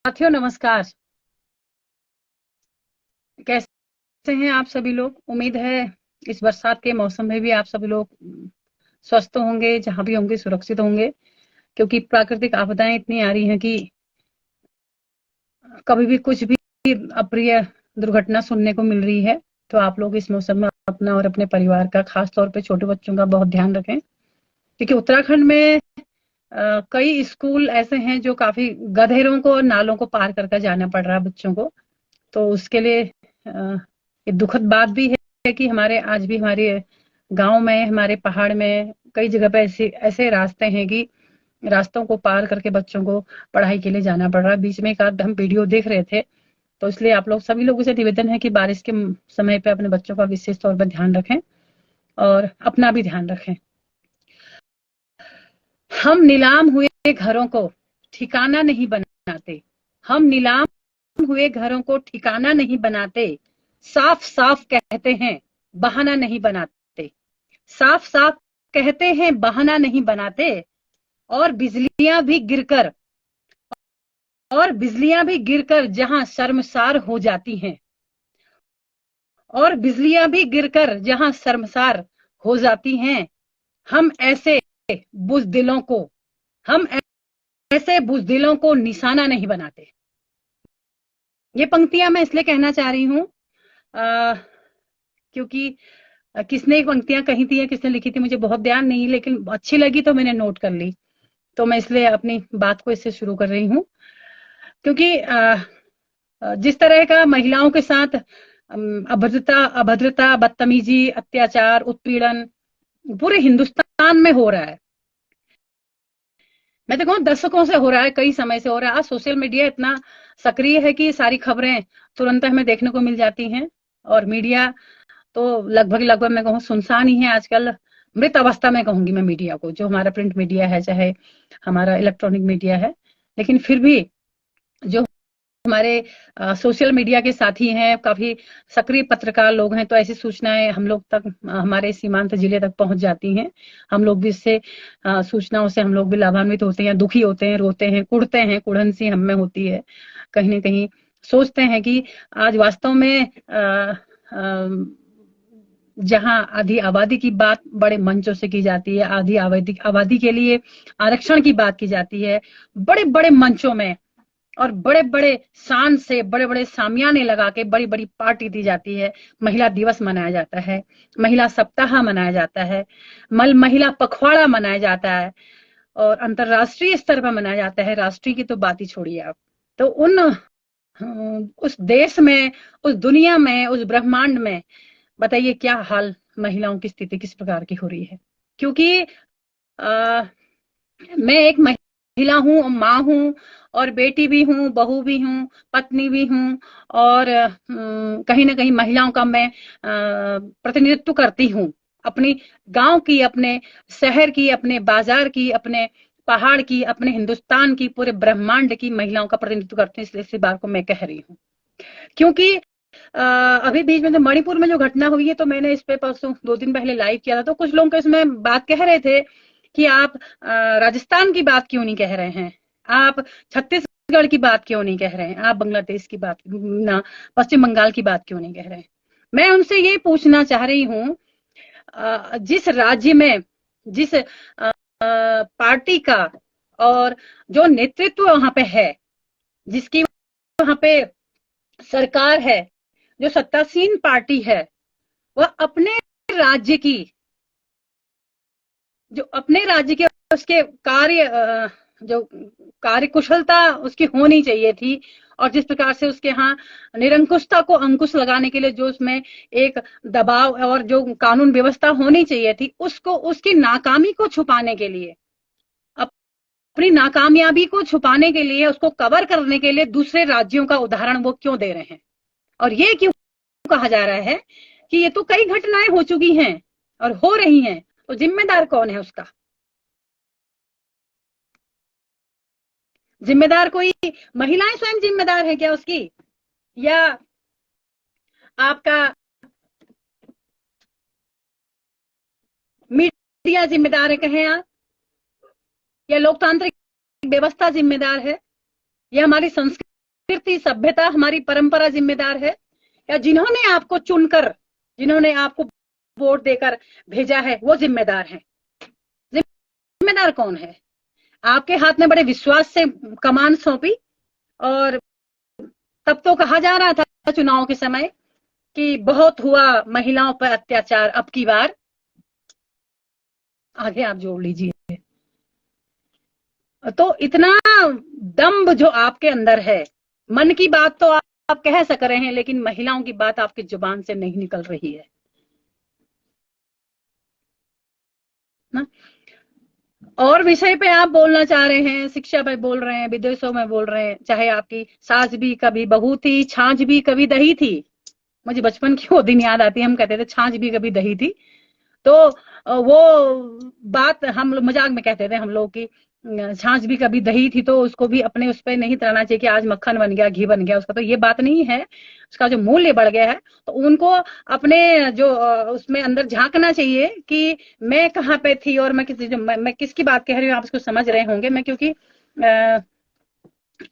साथियों नमस्कार। कैसे हैं आप सभी लोग? उम्मीद है इस बरसात के मौसम में भी आप सभी लोग स्वस्थ होंगे, जहां भी होंगे सुरक्षित होंगे, क्योंकि प्राकृतिक आपदाएं इतनी आ रही हैं कि कभी भी कुछ भी अप्रिय दुर्घटना सुनने को मिल रही है। तो आप लोग इस मौसम में अपना और अपने परिवार का, खास तौर पे छोटे बच्चों का बहुत ध्यान रखें, क्योंकि उत्तराखंड में कई स्कूल ऐसे हैं जो काफी गधेरों को और नालों को पार करके जाना पड़ रहा है बच्चों को। तो उसके लिए ये दुखद बात भी है कि हमारे आज भी हमारे गांव में, हमारे पहाड़ में कई जगह पे ऐसे ऐसे रास्ते हैं कि रास्तों को पार करके बच्चों को पढ़ाई के लिए जाना पड़ रहा है। बीच में एक आध हम वीडियो देख रहे थे, तो इसलिए आप लोग सभी लोगों से निवेदन है कि बारिश के समय पे अपने बच्चों का विशेष तौर पर ध्यान रखें और अपना भी ध्यान रखें। हम नीलाम हुए घरों को ठिकाना नहीं बनाते। हम नीलाम हुए घरों को ठिकाना नहीं बनाते। साफ साफ कहते हैं, बहाना नहीं बनाते। साफ साफ कहते हैं, बहाना नहीं बनाते। और बिजलियां भी गिरकर और बिजलियां भी गिरकर जहां शर्मसार हो जाती हैं, और बिजलियां भी गिरकर जहां शर्मसार हो जाती हैं, हम ऐसे बुजदिलों को हम ऐसे बुजदिलों को निशाना नहीं बनाते। ये पंक्तियां मैं इसलिए कहना चाह रही हूं क्योंकि किसने ये पंक्तियां कही थी या किसने लिखी थी मुझे बहुत ध्यान नहीं, लेकिन अच्छी लगी तो मैंने नोट कर ली। तो मैं इसलिए अपनी बात को इससे शुरू कर रही हूं, क्योंकि जिस तरह का महिलाओं के साथ अभद्रता, बदतमीजी, अत्याचार, उत्पीड़न पूरे हिंदुस्तान में हो रहा है। मैं तो कहूँ दशकों से हो रहा है, कई समय से हो रहा है। आज सोशल मीडिया इतना सक्रिय है कि सारी खबरें तुरंत हमें देखने को मिल जाती हैं, और मीडिया तो लगभग लगभग मैं कहूँ सुनसान ही है आजकल। मृत अवस्था में कहूंगी मैं मीडिया को, जो हमारा प्रिंट मीडिया है चाहे हमारा इलेक्ट्रॉनिक मीडिया है। लेकिन फिर भी जो हमारे सोशल मीडिया के साथी हैं, काफी सक्रिय पत्रकार लोग हैं, तो ऐसी सूचनाएं हम लोग तक, हमारे सीमांत जिले तक पहुंच जाती हैं। हम लोग भी इससे सूचनाओं से हम लोग भी लाभान्वित होते हैं, दुखी होते हैं, रोते हैं, कुढ़ते हैं, कुढ़न सी हम में होती है। कहीं ना कहीं सोचते हैं कि आज वास्तव में जहां आधी आबादी की बात बड़े मंचों से की जाती है, आधी आबादी के लिए आरक्षण की बात की जाती है बड़े बड़े मंचों में, और बड़े बड़े शान से, बड़े बड़े सामियाने लगा के बड़ी बड़ी पार्टी दी जाती है। महिला दिवस मनाया जाता है, महिला सप्ताह मनाया जाता है, महिला पखवाड़ा मनाया जाता है, और अंतरराष्ट्रीय स्तर पर मनाया जाता है। राष्ट्रीय की तो बात ही छोड़िए आप। तो उस देश में, उस दुनिया में, उस ब्रह्मांड में बताइए क्या हाल, महिलाओं की स्थिति किस प्रकार की हो रही है। क्योंकि आ, मैं एक महिला हूँ, माँ हूँ, और बेटी भी हूँ, बहू भी हूँ, पत्नी भी हूँ, और कहीं ना कहीं महिलाओं का मैं प्रतिनिधित्व करती हूँ। अपनी गांव की, अपने शहर की, अपने बाजार की, अपने पहाड़ की, अपने हिंदुस्तान की, पूरे ब्रह्मांड की महिलाओं का प्रतिनिधित्व करती हूँ, इसलिए इस बात को मैं कह रही हूँ। क्योंकि अभी बीच में जो मणिपुर में जो घटना हुई है, तो मैंने इस पे परसों 2 दिन पहले लाइव किया था, तो कुछ लोग इसमें बात कह रहे थे कि आप राजस्थान की बात क्यों नहीं कह रहे हैं, आप छत्तीसगढ़ की बात क्यों नहीं कह रहे हैं, आप बांग्लादेश की बात ना, पश्चिम बंगाल की बात क्यों नहीं कह रहे हैं। मैं उनसे ये पूछना चाह रही हूँ, जिस राज्य में, जिस पार्टी का और जो नेतृत्व वहां पे है, जिसकी वहां पे सरकार है, जो सत्तासीन पार्टी है, वह अपने राज्य के उसके कार्य, जो कार्य कुशलता उसकी होनी चाहिए थी, और जिस प्रकार से उसके यहाँ निरंकुशता को अंकुश लगाने के लिए जो उसमें एक दबाव और जो कानून व्यवस्था होनी चाहिए थी, उसको, उसकी नाकामी को छुपाने के लिए, अपनी नाकामयाबी को छुपाने के लिए, उसको कवर करने के लिए दूसरे राज्यों का उदाहरण वो क्यों दे रहे हैं। और ये क्यों कहा जा रहा है कि ये तो कई घटनाएं हो चुकी हैं और हो रही हैं, तो जिम्मेदार कौन है उसका? जिम्मेदार कोई महिलाएं स्वयं जिम्मेदार है क्या उसकी, या आपका मीडिया जिम्मेदार है, कहें आप, या लोकतांत्रिक व्यवस्था जिम्मेदार है, या हमारी संस्कृति संस्कृति, सभ्यता, हमारी परंपरा जिम्मेदार है, या जिन्होंने आपको चुनकर, जिन्होंने आपको वोट देकर भेजा है वो जिम्मेदार है? जिम्मेदार कौन है? आपके हाथ में बड़े विश्वास से कमान सौंपी, और तब तो कहा जा रहा था चुनाव के समय कि बहुत हुआ महिलाओं पर अत्याचार, अब की बार आगे आप जोड़ लीजिए। तो इतना दम्भ जो आपके अंदर है, मन की बात तो आप कह सक रहे हैं, लेकिन महिलाओं की बात आपकी जुबान से नहीं निकल रही है ना। और विषय पे आप बोलना चाह रहे हैं, शिक्षा पे बोल रहे हैं, विदेशों में बोल रहे हैं, चाहे आपकी सास भी कभी बहू थी, छाछ भी कभी दही थी। मुझे बचपन की वो दिन याद आती है, हम कहते थे छाछ भी कभी दही थी। तो वो बात हम लोग मजाक में कहते थे हम लोग की, छाछ भी कभी दही थी, तो उसको भी अपने उस पर नहीं तरना चाहिए कि आज मक्खन बन गया, घी बन गया। उसका तो ये बात नहीं है, उसका जो मूल्य बढ़ गया है, तो उनको अपने जो उसमें अंदर झांकना चाहिए कि मैं कहाँ पे थी, और मैं किसकी बात कह रही हूँ, आप इसको समझ रहे होंगे। मैं क्योंकि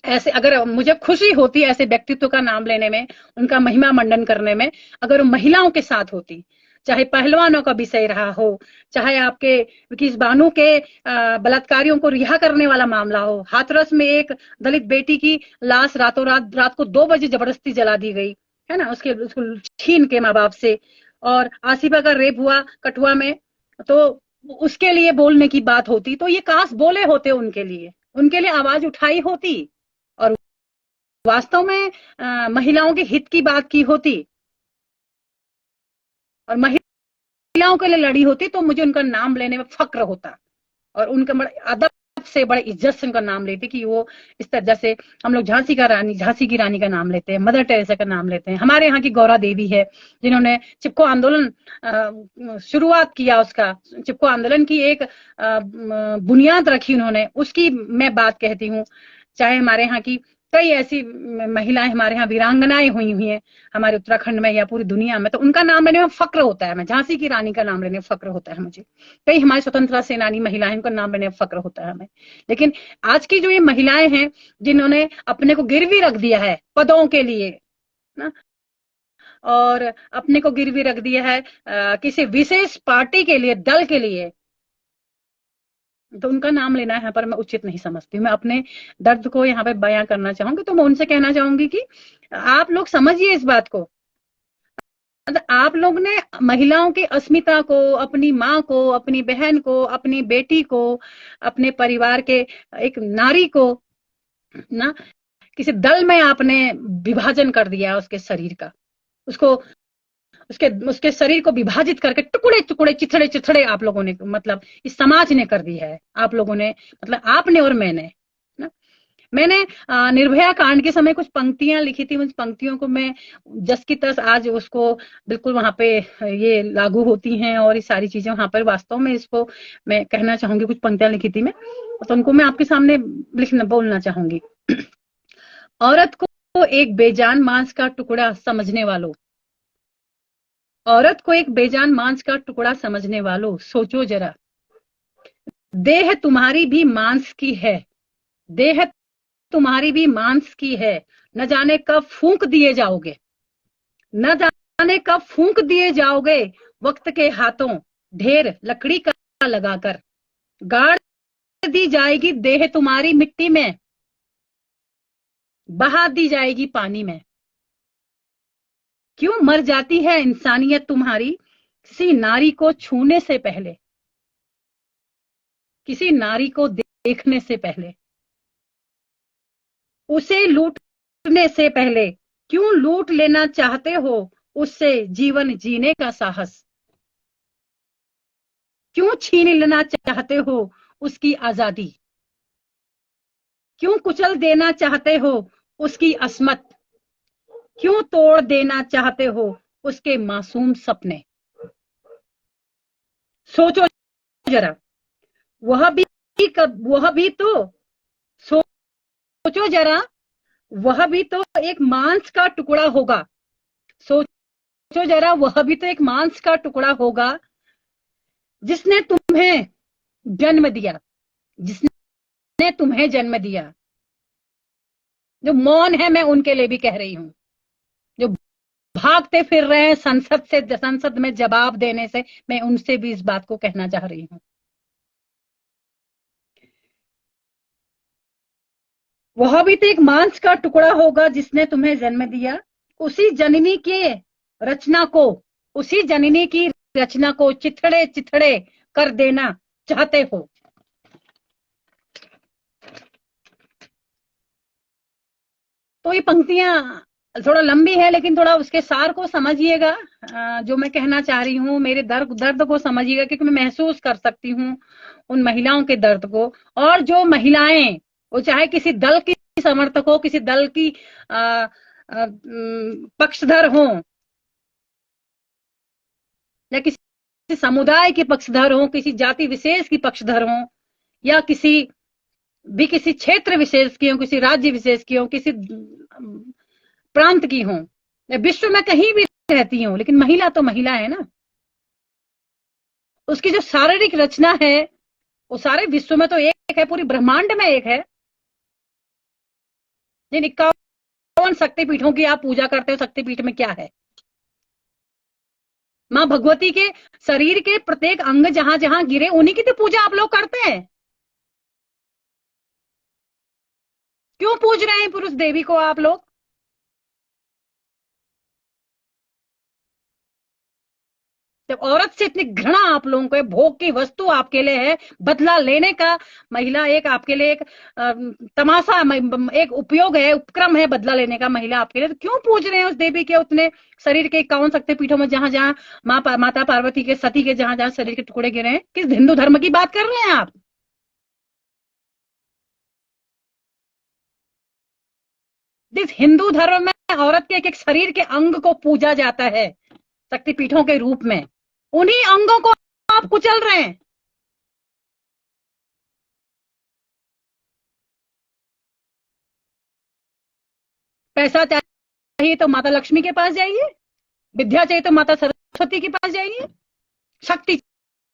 ऐसे अगर मुझे खुशी होती ऐसे व्यक्तित्व का नाम लेने में, उनका महिमा मंडन करने में, अगर वो महिलाओं के साथ होती, चाहे पहलवानों का विषय रहा हो, चाहे आपके किस बानू के बलात्कारियों को रिहा करने वाला मामला हो, हाथरस में एक दलित बेटी की लाश रातों रात को 2 बजे जबरदस्ती जला दी गई है ना, उसको छीन के माँ बाप से, और आसिफा का रेप हुआ कठुआ में, तो उसके लिए बोलने की बात होती, तो ये काश बोले होते, उनके लिए आवाज उठाई होती, और वास्तव में महिलाओं के हित की बात की होती, और महिलाओं के लिए लड़ी होती, तो मुझे उनका नाम लेने में फक्र होता, और उनका बड़े अदब से, बड़े इज्जत से उनका नाम लेते कि वो इस तरह, जैसे हम लोग झांसी की रानी का नाम लेते हैं, मदर टेरेसा का नाम लेते हैं, हमारे यहाँ की गौरा देवी है जिन्होंने चिपको आंदोलन शुरुआत किया, उसका चिपको आंदोलन की एक बुनियाद रखी उन्होंने, उसकी मैं बात कहती हूँ। चाहे हमारे यहाँ की कई ऐसी महिलाएं हमारे यहाँ वीरांगनाएं हुई हैं, हमारे उत्तराखंड में या पूरी दुनिया में, तो उनका नाम लेने में फक्र होता है। मैं झांसी की रानी का नाम लेने में फक्र होता है मुझे, कई हमारे स्वतंत्रता सेनानी महिलाएं, उनका नाम लेने में फक्र होता है हमें। लेकिन आज की जो ये महिलाएं हैं जिन्होंने अपने को गिरवी रख दिया है पदों के लिए ना, और अपने को गिरवी रख दिया है किसी विशेष पार्टी के लिए, दल के लिए, तो उनका नाम लेना यहाँ पर मैं उचित नहीं समझती। मैं अपने दर्द को यहाँ पे बयां करना चाहूंगी, तो मैं उनसे कहना चाहूंगी कि आप लोग समझिए इस बात को। आप लोग ने महिलाओं की अस्मिता को, अपनी माँ को, अपनी बहन को, अपनी बेटी को, अपने परिवार के एक नारी को ना, किसी दल में आपने विभाजन कर दिया उसके शरीर का, उसको उसके शरीर को विभाजित करके टुकड़े टुकड़े, चिथड़े चिथड़े आप लोगों ने, मतलब इस समाज ने कर दी है, आप लोगों ने, मतलब आपने और मैंने ना। मैंने निर्भया कांड के समय कुछ पंक्तियां लिखी थी, उन पंक्तियों को मैं जस की तस आज उसको बिल्कुल वहां पे ये लागू होती हैं, और ये सारी चीजें वहां पर वास्तव में, इसको मैं कहना चाहूंगी, कुछ पंक्तियां लिखी थी मैं, तो उनको मैं आपके सामने बोलना चाहूंगी। औरत को एक बेजान मांस का टुकड़ा समझने वालों, औरत को एक बेजान मांस का टुकड़ा समझने वालों, सोचो जरा, देह तुम्हारी भी मांस की है, देह तुम्हारी भी मांस की है, न जाने कब फूंक दिए जाओगे, न जाने कब फूंक दिए जाओगे वक्त के हाथों, ढेर लकड़ी का लगाकर, गाड़ दी जाएगी देह तुम्हारी मिट्टी में, बहा दी जाएगी पानी में। क्यों मर जाती है इंसानियत तुम्हारी किसी नारी को छूने से पहले, किसी नारी को देखने से पहले, उसे लूटने से पहले। क्यों लूट लेना चाहते हो उससे जीवन जीने का साहस, क्यों छीन लेना चाहते हो उसकी आजादी, क्यों कुचल देना चाहते हो उसकी असमत, क्यों तोड़ देना चाहते हो उसके मासूम सपने। सोचो जरा, वह भी तो सोचो जरा, वह भी तो एक मांस का टुकड़ा होगा, सोचो जरा, वह भी तो एक मांस का टुकड़ा होगा जिसने तुम्हें जन्म दिया, जिसने तुम्हें जन्म दिया, जो मौन है मैं उनके लिए भी कह रही हूं, जो भागते फिर रहे हैं संसद में जवाब देने से, मैं उनसे भी इस बात को कहना चाह रही हूं। वह भी तो एक मांस का टुकड़ा होगा जिसने तुम्हें जन्म दिया, उसी जननी के रचना को उसी जननी की रचना को चिथड़े चिथड़े कर देना चाहते हो। तो ये पंक्तियां थोड़ा लंबी है, लेकिन थोड़ा उसके सार को समझिएगा, जो मैं कहना चाह रही हूँ, मेरे दर्द को समझिएगा, क्योंकि मैं महसूस कर सकती हूँ उन महिलाओं के दर्द को। और जो महिलाएं, वो चाहे किसी दल की समर्थक हो, किसी दल की पक्षधर हो, या किसी समुदाय के पक्षधर हो, किसी जाति विशेष की पक्षधर हो, या किसी क्षेत्र विशेष की हो, किसी राज्य विशेष की हो, किसी प्रांत की हो, या विश्व में कहीं भी रहती हो, लेकिन महिला तो महिला है ना। उसकी जो शारीरिक रचना है वो सारे विश्व में तो एक है, पूरी ब्रह्मांड में एक है। जिन 51 शक्तिपीठों की आप पूजा करते हो, शक्तिपीठ में क्या है? मां भगवती के शरीर के प्रत्येक अंग जहां जहां गिरे, उन्हीं की तो पूजा आप लोग करते हैं। क्यों पूज रहे हैं पुरुष देवी को आप लोग? जब औरत से इतनी घृणा आप लोगों को है, भोग की वस्तु आपके लिए है, बदला लेने का महिला एक आपके लिए एक तमाशा, एक उपयोग है, उपक्रम है बदला लेने का महिला आपके लिए, तो क्यों पूज रहे हैं उस देवी के उतने शरीर के 51 शक्तिपीठों में जहां जहां माता पार्वती के, सती के जहां जहां शरीर के टुकड़े गिरे हैं? किस हिंदू धर्म की बात कर रहे हैं आप? जिस हिंदू धर्म में औरत के एक शरीर के अंग को पूजा जाता है शक्तिपीठों के रूप में, उन्हीं अंगों को आप कुचल रहे हैं। पैसा चाहिए तो माता लक्ष्मी के पास जाइए, विद्या चाहिए तो माता सरस्वती के पास जाइए, शक्ति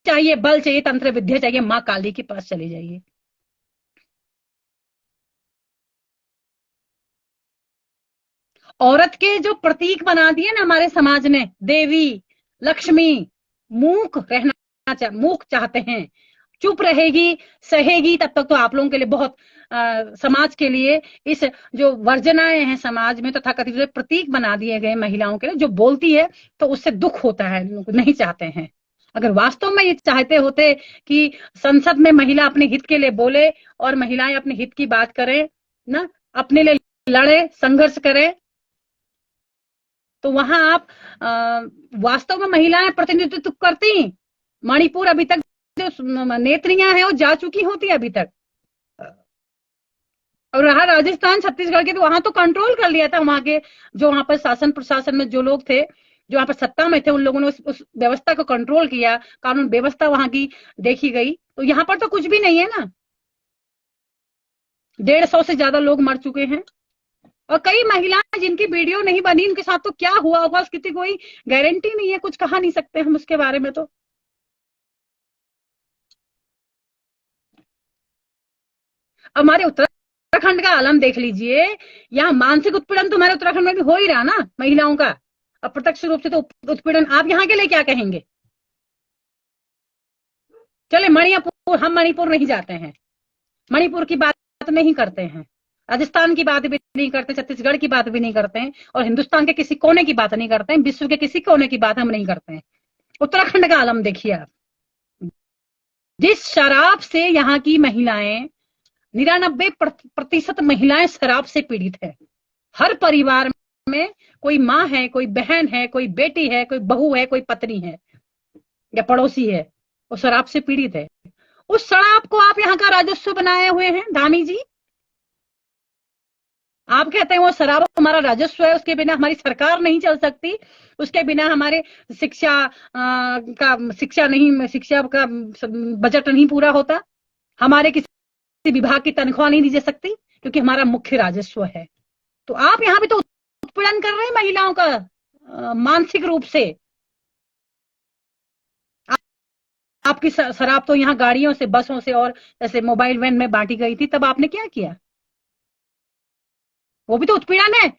चाहिए, बल चाहिए, तंत्र विद्या चाहिए, मां काली के पास चले जाइए। औरत के जो प्रतीक बना दिए ना हमारे समाज ने, देवी, लक्ष्मी, मूक चाहते हैं, चुप रहेगी, सहेगी, तब तक तो आप लोगों के लिए बहुत समाज के लिए इस जो वर्जनाएं हैं समाज में, तथाकथित तो प्रतीक बना दिए गए महिलाओं के लिए, जो बोलती है तो उससे दुख होता है, नहीं चाहते हैं। अगर वास्तव में ये चाहते होते कि संसद में महिला अपने हित के लिए बोले और महिलाएं अपने हित की बात करें ना, अपने लिए लड़े, संघर्ष करें, तो वहां आप वास्तव में महिलाएं प्रतिनिधित्व करती। मणिपुर अभी तक जो नेत्रियां हैं वो जा चुकी होती है अभी तक, और रहा राजस्थान छत्तीसगढ़ के, तो वहां तो कंट्रोल कर लिया था वहां के जो वहां पर शासन प्रशासन में जो लोग थे, जो वहां पर सत्ता में थे, उन लोगों ने उस व्यवस्था को कंट्रोल किया, कानून व्यवस्था वहां की देखी गई। तो यहाँ पर तो कुछ भी नहीं है ना। 150 से ज्यादा लोग मर चुके हैं, और कई महिलाएं जिनकी वीडियो नहीं बनी, उनके साथ तो क्या हुआ होगा उसकी कोई गारंटी नहीं है, कुछ कहा नहीं सकते हम उसके बारे में। तो हमारे उत्तराखंड का आलम देख लीजिए, यहाँ मानसिक उत्पीड़न तो हमारे उत्तराखंड में भी हो ही रहा ना महिलाओं का, अप्रत्यक्ष रूप से तो उत्पीड़न। आप यहाँ के लिए क्या कहेंगे? चले मणिपुर, हम मणिपुर नहीं जाते हैं, मणिपुर की बात नहीं करते हैं, राजस्थान की बात भी नहीं करते, छत्तीसगढ़ की बात भी नहीं करते हैं, और हिंदुस्तान के किसी कोने की बात नहीं करते हैं, विश्व के किसी कोने की बात हम नहीं करते हैं। उत्तराखंड का आलम देखिए आप, जिस शराब से यहाँ की महिलाएं, 99% महिलाएं शराब से पीड़ित है। हर परिवार में कोई माँ है, कोई बहन है, कोई बेटी है, कोई बहू है, कोई पत्नी है या पड़ोसी है, वो शराब से पीड़ित है। उस शराब को आप यहाँ का राजस्व बनाए हुए हैं धामी जी। आप कहते हैं वो शराब हमारा राजस्व है, उसके बिना हमारी सरकार नहीं चल सकती, उसके बिना हमारे शिक्षा का बजट नहीं पूरा होता, हमारे किसी विभाग की तनख्वाह नहीं दी जा सकती, क्योंकि हमारा मुख्य राजस्व है। तो आप यहाँ पे तो उत्पीड़न कर रहे हैं महिलाओं का मानसिक रूप से। आपकी शराब तो यहाँ गाड़ियों से, बसों से और जैसे मोबाइल वैन में बांटी गई थी, तब आपने क्या किया? वो भी तो उत्पीड़न है।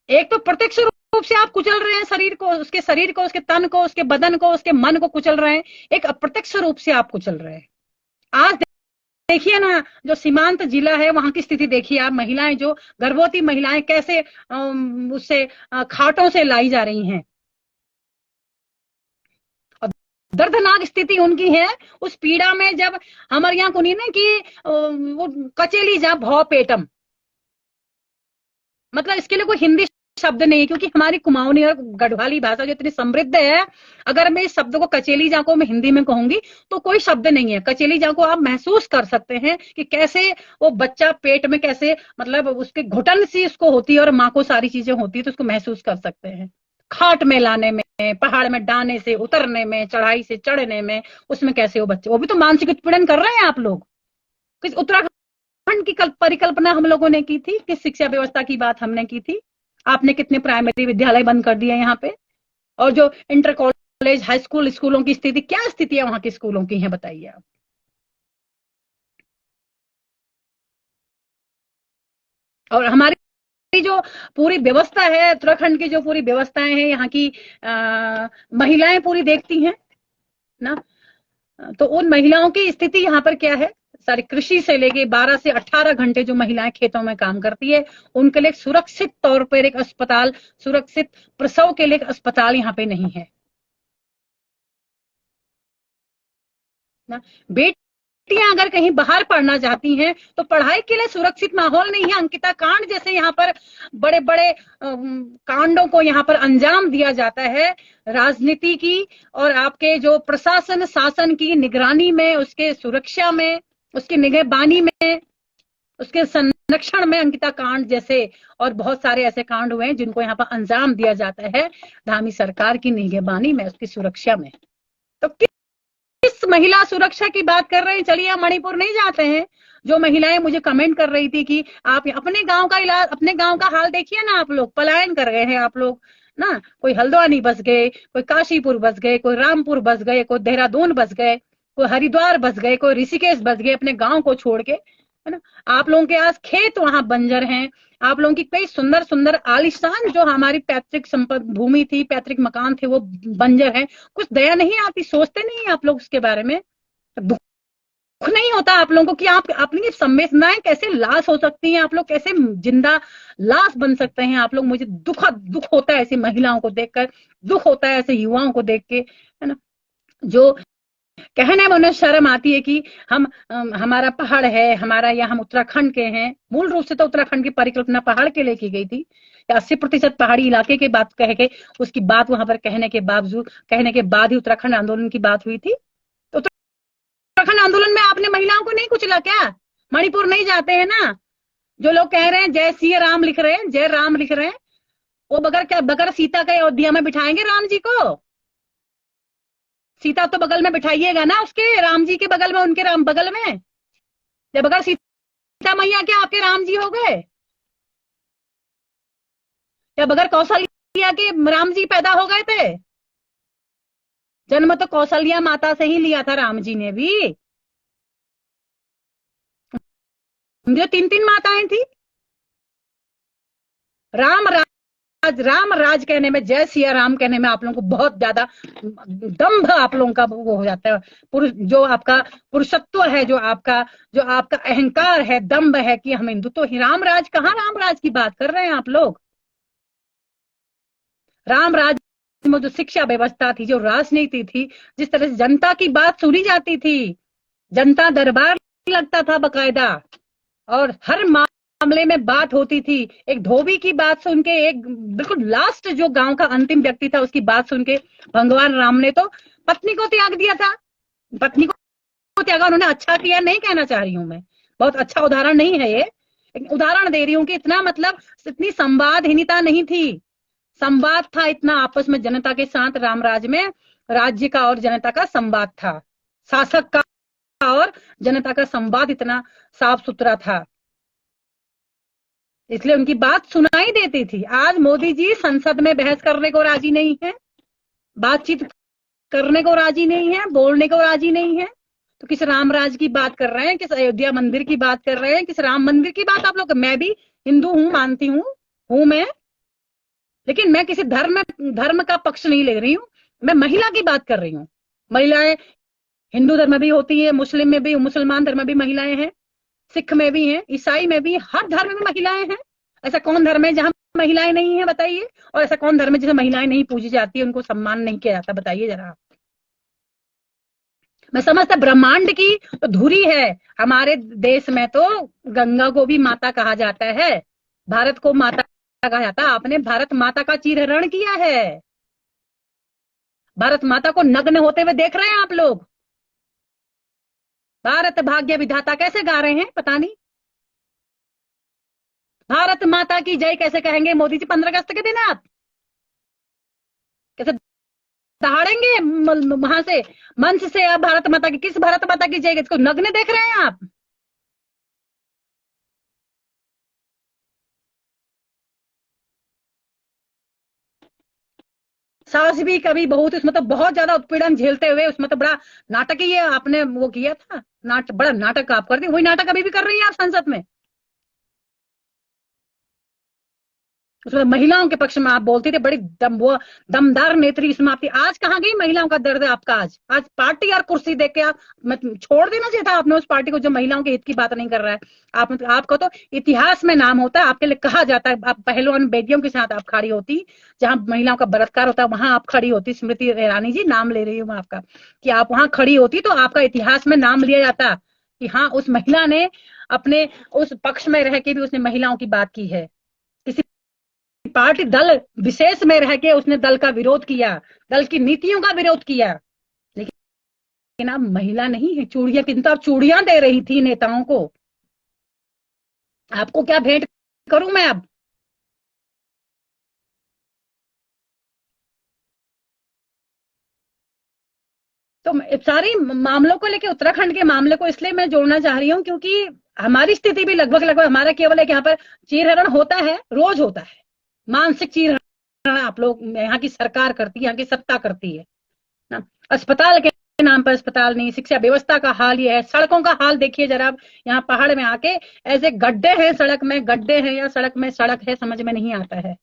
एक तो प्रत्यक्ष रूप से आप कुचल रहे हैं शरीर को, उसके शरीर को, उसके तन को, उसके बदन को, उसके मन को कुचल रहे हैं। एक अप्रत्यक्ष रूप से आप कुचल रहे हैं। आज देखिए ना, जो सीमांत जिला है वहां की स्थिति देखिए आप, महिलाएं जो गर्भवती महिलाएं कैसे उससे खाटों से लाई जा रही हैं, और दर्दनाक स्थिति उनकी है उस पीड़ा में। जब हमारे यहाँ को नहीं ना कि वो कचेली जा भौ पेटम, मतलब इसके लिए कोई हिंदी शब्द नहीं है, क्योंकि हमारी कुमाऊनी और गढ़वाली भाषा जो इतनी समृद्ध है, अगर मैं इस शब्द को कचेली जा को मैं हिंदी में कहूंगी तो कोई शब्द नहीं है। कचेली जा को आप महसूस कर सकते हैं कि कैसे वो बच्चा पेट में कैसे, मतलब उसके घुटन सी उसको होती है और माँ को सारी चीजें होती है, तो उसको महसूस कर सकते हैं। खाट में लाने में, पहाड़ में डाने से उतरने में, चढ़ाई से चढ़ने में, उसमें कैसे वो बच्चे, वो भी तो मानसिक उत्पीड़न कर रहे हैं आप लोग। किस उत्तराखंड की परिकल्पना हम लोगों ने की थी, किस शिक्षा व्यवस्था की बात हमने की थी। आपने कितने प्राइमरी विद्यालय बंद कर दिए यहाँ पे, और जो इंटर कॉलेज हाई स्कूल स्कूलों की स्थिति, क्या स्थिति है वहां के स्कूलों की है बताइए आप। और हमारी जो पूरी व्यवस्था है, उत्तराखंड की जो पूरी व्यवस्थाएं हैं यहाँ की, महिलाएं पूरी देखती हैं ना, तो उन महिलाओं की स्थिति यहाँ पर क्या है। सारी कृषि से लेके 12 से 18 घंटे जो महिलाएं खेतों में काम करती है, उनके लिए सुरक्षित तौर पर एक अस्पताल, सुरक्षित प्रसव के लिए एक अस्पताल यहाँ पे नहीं है ना। बेटियां अगर कहीं बाहर पढ़ना चाहती हैं तो पढ़ाई के लिए सुरक्षित माहौल नहीं है। अंकिता कांड जैसे यहाँ पर बड़े बड़े कांडों को यहाँ पर अंजाम दिया जाता है, राजनीति की और आपके जो प्रशासन शासन की निगरानी में, उसके सुरक्षा में, उसकी निगहबानी में, उसके संरक्षण में। अंकिता कांड जैसे और बहुत सारे ऐसे कांड हुए हैं जिनको यहाँ पर अंजाम दिया जाता है धामी सरकार की निगहबानी में, उसकी सुरक्षा में। तो किस महिला सुरक्षा की बात कर रहे हैं। चलिए हम मणिपुर नहीं जाते हैं। जो महिलाएं मुझे कमेंट कर रही थी कि आप अपने गांव का इलाज, अपने गांव का हाल देखिए ना, आप लोग पलायन कर गए हैं आप लोग ना। कोई हल्द्वानी बस गए, कोई काशीपुर बस गए, कोई रामपुर बस गए, कोई देहरादून बस गए, कोई हरिद्वार बस गए, कोई ऋषिकेश बस गए अपने गांव को छोड़ के, है ना। आप लोगों के आज खेत वहां बंजर हैं। आप लोगों की कई सुंदर सुंदर आलिशान जो हमारी पैतृक संपत्ति भूमि थी, पैतृक मकान थे, वो बंजर हैं। कुछ दया नहीं आती, सोचते नहीं आप लोग उसके बारे में। दुख नहीं होता आप लोगों को कि आप अपनी संवेदनाएं कैसे लाश हो सकती हैं, आप लोग कैसे जिंदा लाश बन सकते हैं आप लोग। मुझे दुख होता है ऐसी महिलाओं को देखकर, दुख होता है ऐसे युवाओं को देख के, है ना, जो कहने में उन्हें शर्म आती है कि हमारा पहाड़ है, हमारा, या हम उत्तराखंड के हैं। मूल रूप से तो उत्तराखंड की परिकल्पना पहाड़ के लिए की गई थी। 80% पहाड़ी इलाके के बात कह के, उसकी बात वहां पर कहने के बावजूद, कहने के बाद ही उत्तराखंड आंदोलन की बात हुई थी। तो उत्तराखंड आंदोलन में आपने महिलाओं को नहीं कुचला क्या? मणिपुर नहीं जाते हैं ना। जो लोग कह रहे हैं जय सिया राम लिख रहे हैं, जय राम लिख रहे हैं, वो बगैर सीता के अयोध्या में बिठाएंगे राम जी को? सीता तो बगल में बिठाइएगा ना, उसके राम जी के बगल में, उनके राम बगल में। जब अगर सीता मैया क्या आपके राम जी हो गए? या बगैर कौशल्या के राम जी पैदा हो गए थे? जन्म तो कौशल्या माता से ही लिया था राम जी ने भी। जो 3 माताएं थी। राम राज कहने में, जय सिया राम कहने में आप लोगों को बहुत ज्यादा दम्भ आप लोगों का वो हो जाता है। जो आपका पुरुषत्व है, जो आपका अहंकार है, दम्भ है कि हम हिंदू, तो राम राज कहाँ, राम राज की बात कर रहे हैं आप लोग। राम राज में जो शिक्षा व्यवस्था थी, जो राजनीति थी, जिस तरह से जनता की बात सुनी जाती थी, जनता दरबार लगता था बकायदा, और हर मामले में बात होती थी। एक धोबी की बात सुन के, एक बिल्कुल लास्ट जो गांव का अंतिम व्यक्ति था उसकी बात सुन के भगवान राम ने तो पत्नी को त्याग दिया था। पत्नी को त्यागा, उन्होंने अच्छा किया नहीं कहना चाह रही हूं मैं, बहुत अच्छा उदाहरण नहीं है ये, उदाहरण दे रही हूँ कि इतना, मतलब इतनी संवादहीनता नहीं थी। संवाद था इतना आपस में जनता के साथ, रामराज में राज्य का और जनता का संवाद था, शासक का और जनता का संवाद इतना साफ सुथरा था, इसलिए उनकी बात सुनाई देती थी। आज मोदी जी संसद में बहस करने को राजी नहीं है, बातचीत करने को राजी नहीं है, बोलने को राजी नहीं है। तो किस रामराज की बात कर रहे हैं, किस अयोध्या मंदिर की बात कर रहे हैं, किस राम मंदिर की बात आप लोग, मैं भी हिंदू हूं, मानती हूं मैं, लेकिन मैं किसी धर्म का पक्ष नहीं ले रही हूं। मैं महिला की बात कर रही हूँ। महिलाएं हिंदू धर्म में भी होती है, मुस्लिम में भी, मुसलमान धर्म में भी महिलाएं हैं, सिख में भी हैं, ईसाई में भी, हर धर्म में महिलाएं हैं। ऐसा कौन धर्म है जहां महिलाएं नहीं है, बताइए? और ऐसा कौन धर्म है जिसमें महिलाएं नहीं पूजी जाती है, उनको सम्मान नहीं किया जाता, बताइए जरा आप। मैं समझता ब्रह्मांड की तो धुरी है। हमारे देश में तो गंगा को भी माता कहा जाता है, भारत को माता कहा जाता है। आपने भारत माता का चीरहरण किया है। भारत माता को नग्न होते हुए देख रहे हैं आप लोग। भारत भाग्य विधाता कैसे गा रहे हैं पता नहीं। भारत माता की जय कैसे कहेंगे मोदी जी 15 अगस्त के दिन? आप कैसे दहाड़ेंगे वहां से, मंच से? आप भारत माता की, किस भारत माता की जय? इसको नग्न देख रहे हैं आप। सास भी कभी बहुत, उसमें तो बहुत ज्यादा उत्पीड़न झेलते हुए, उसमें तो बड़ा नाटक ही है आपने वो किया था। बड़ा नाटक आप करती, वही नाटक अभी भी कर रही है आप संसद में। उसमें महिलाओं के पक्ष में आप बोलती थे, बड़ी दमदार नेत्री इसमें आपकी। आज कहाँ गई महिलाओं का दर्द आपका? आज पार्टी और कुर्सी देख के आप छोड़ देना चाहिए था आपने उस पार्टी को जो महिलाओं के हित की बात नहीं कर रहा है। आपको तो इतिहास में नाम होता है, आपके लिए कहा जाता है। आप पहलवान बेटियों के साथ आप खड़ी होती, जहां महिलाओं का बलात्कार होता है वहां आप खड़ी होती। स्मृति ईरानी जी, नाम ले रही हूँ मैं आपका, कि आप वहां खड़ी होती तो आपका इतिहास में नाम लिया जाता कि हाँ, उस महिला ने अपने उस पक्ष में रह के भी उसने महिलाओं की बात की है। पार्टी दल विशेष में रह के उसने दल का विरोध किया, दल की नीतियों का विरोध किया। लेकिन आप महिला नहीं है। चूड़ियां, किंतु आप चूड़ियां दे रही थी नेताओं को। आपको क्या भेंट करूं मैं अब? तो सारी मामलों को लेके, उत्तराखंड के मामले को इसलिए मैं जोड़ना चाह रही हूँ क्योंकि हमारी स्थिति भी लगभग लगभग, हमारा केवल एक यहाँ पर चीरहरण होता है, रोज होता है। मानसिक चीरहरण आप लोग, यहाँ की सरकार करती है, यहाँ की सत्ता करती है ना। अस्पताल के नाम पर अस्पताल नहीं, शिक्षा व्यवस्था का हाल ये है। सड़कों का हाल देखिए जरा आप, यहाँ पहाड़ में आके ऐसे गड्ढे हैं, सड़क में गड्ढे हैं या सड़क में सड़क है, समझ में नहीं आता है।